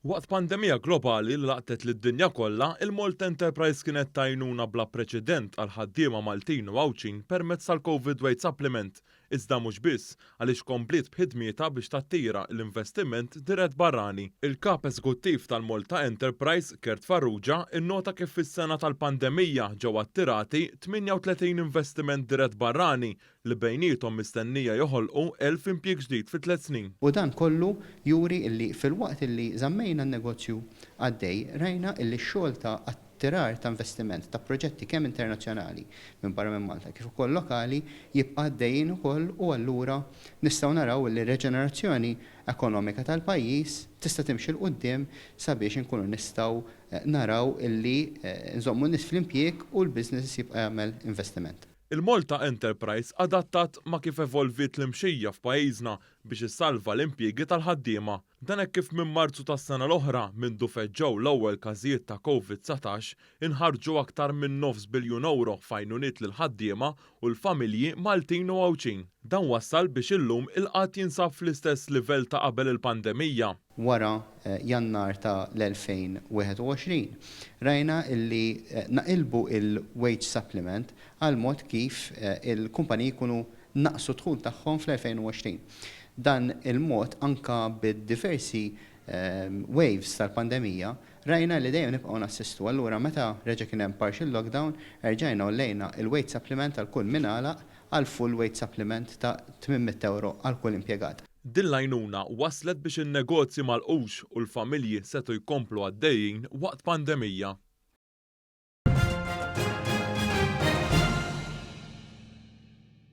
Waqt pandemija globali li laqtet lid-dinja kollha, il-Malta Enterprise kienet tajnuna bla preċedent għal ħaddiema Maltin u Għawċin permezz tal-Covid Weight Supplement. Iżda mhux biss, għaliex komplit b'ħidmieta biex tattira l-investiment dirett barrani. Il-kap eżekuttiv tal-Malta Enterprise, Kert Farrugia, innota kif fis-sena tal-pandemija ġew attirati 38 investiment dirett barrani li bejniethom mistennija joħolqu 1000 impjieg ġdid fi 3 snin. U dan kollu juri illi fil-waqt illi żammejna n-negozju għaddej, rajna illi x-xogħol ta' attirar ta' investiment ta' proġetti kemm internazzjonali minn barra minn Malta kif ukoll lokali jibqa' għaddejjin ukoll u allura nistgħu naraw illi reġenerazzjoni ekonomika tal-pajjiż tista' timxi l qudiem sabiex inkunu nistgħu naraw illi nżommu nies fl-impjieg u l-business jibqa' jagħmel investiment. Il-Malta Enterprise adattat ma' kif evolvit l-imxija f'pajjiżna biex issalva l-impjiegi tal-ħaddiema. Dan hekk kif minn Marzu tas-sena l-oħra mindu feġġew l-ewwel każijiet ta' COVID-19 inħarġu aktar minn €9 biljun f'għajnuniet lil ħaddiema u l-familji Maltin u Għawċin. Dan wassal biex illum il-qatt jinsab fl-istess livell ta' qabel il-pandemija. Wara Jannar ta' l-2021 rajna illi naqilbu il-wage supplement għal mod kif il-kumpaniji jkunu naqsu dħul tagħhom fl-2020. Dan il-mod anka bid-diversi waves tal-pandemija rajna li dejjem nibqgħu nassistu. Allura meta reġa' kien hemm partial lockdown erġajna u lejna il-wage supplement għal kull min għalaq għal full wage supplement ta' €800 għal kull impjegat. Din l-għajnuna waslet biex in-negozji malqux u l-familji setgħu jkomplu għaddejjin waqt pandemija.